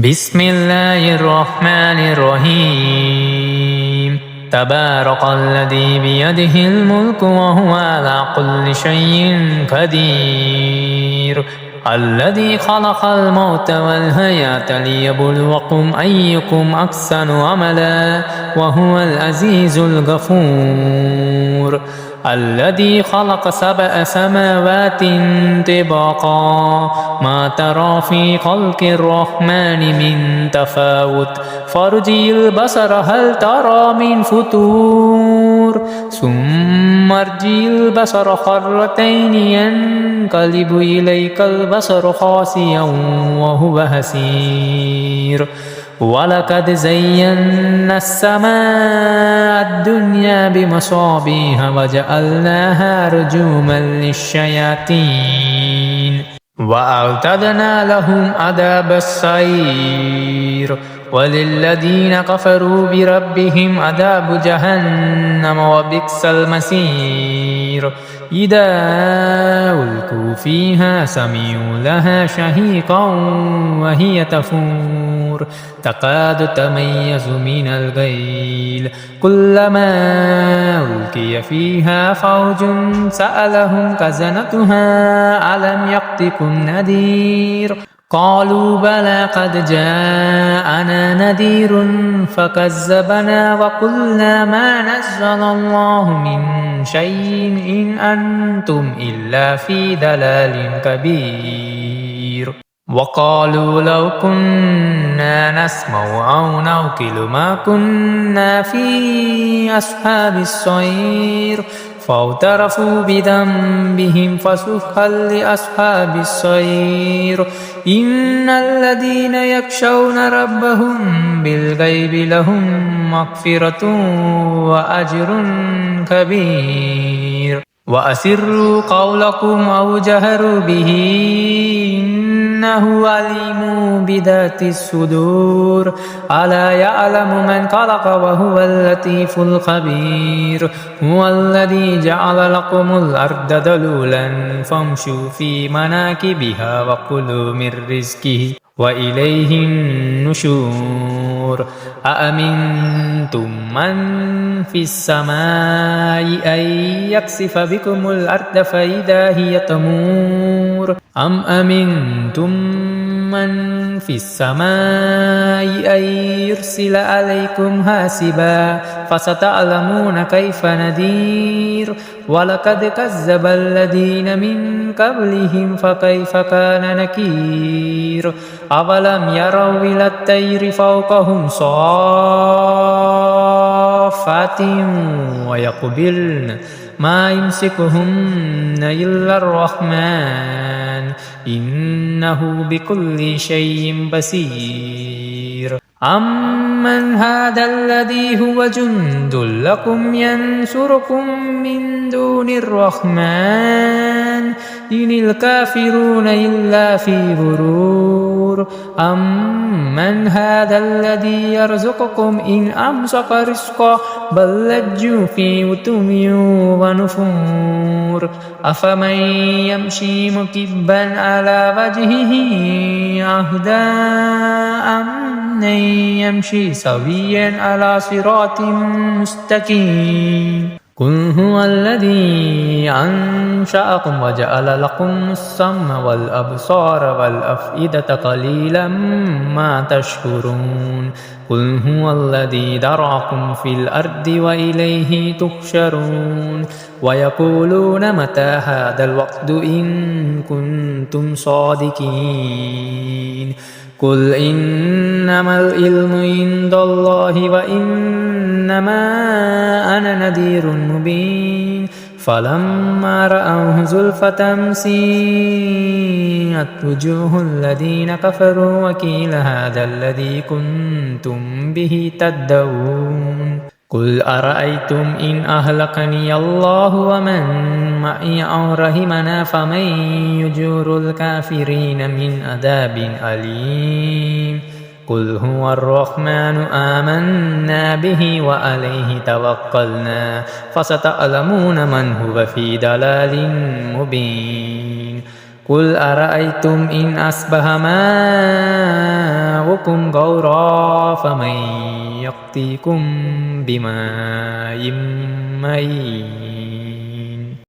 بسم الله الرحمن الرحيم تبارك الذي بيده الملك وهو على كل شيء قدير الذي خلق الموت والحياة ليبلوكم أيكم أحسن عملا وهو العزيز الغفور الذي خلق 7 سماوات طباقا ما ترى في خلق الرحمن من تفاوت فارجع البصر هل ترى من فتور ثم ارجع البصر مرتين ينقلب إليك البصر خاسئا وهو حسير ولقد زينا السماء الدنيا بمصابيح وجعلناها رجوما للشياطين وأعتدنا لهم عذاب السعير وللذين كفروا بربهم عذاب جهنم وبئس المصير إذا ألقوا فيها سمعوا لها شهيقا وهي تفور تكاد تميز من الغيظ كلما ألقي فيها فوج سألهم خزنتها ألم يأتكم نذير قالوا بلى قد جاءنا نذير فكذبنا وقلنا ما نزل الله من شيء إن أنتم إلا في ضلال كبير وقالوا لو كنا نسمع أو نعقل ما كنا في أصحاب السعير فاعترفوا بذنبهم فسحقا لأصحاب السعير إن الذين يخشون ربهم بالغيب لهم مغفرة وأجر كبير وأسروا قولكم أو جهروا به إنه عليم بذات الصدور ألا يعلم من خلق وهو اللطيف الخبير هو الذي جعل لكم الأرض ذلولا فامشوا في مناكبها وكلوا من رزقه وإليه النشور أأمنتم من في السماء أن يكسف بكم الأرض فإذا هي تمور أم أمنتم من في السماء أن يرسل عليكم حاسبا فستعلمون كيف نذير ولقد كذب الذين من قبلهم فكيف كان نكير أولم يروا إلى الطير فوقهم صافات ويقبلن ما يمسكهن إلا الرحمن إنه بكل شيء بصير أمن هذا الذي هو جند لكم ينصركم من دون الرحمن إن الكافرون إلا في غرور أمن هذا الذي يرزقكم إن أمسك رزقه بل لجوا في عتو ونفور أفمن يمشي مكبا على وجهه أهدى أمن يمشي سويا على صراط مستقيم قل هو الذي أنشأكم وجعل لكم السمع والأبصار والأفئدة قليلا ما تشكرون قل هو الذي ذرأكم في الأرض وإليه تحشرون ويقولون متى هذا الوقت إن كنتم صادقين قل إنما العلم عند الله وإنما أنا نذير مبين فلما رأوه زلفة سيئت وجوه الذين كفروا وقيل هذا الذي كنتم به تدعون قل أرأيتم إن أهلكني الله ومن معي أو رحمنا فمن يجير الكافرين من عذاب أليم قل هو الرحمن آمنا به وعليه توكلنا فستعلمون من هو في ضلال مبين قل أرأيتم إن أصبح ماؤكم لكم غورا فمن يأتيكم بماء معين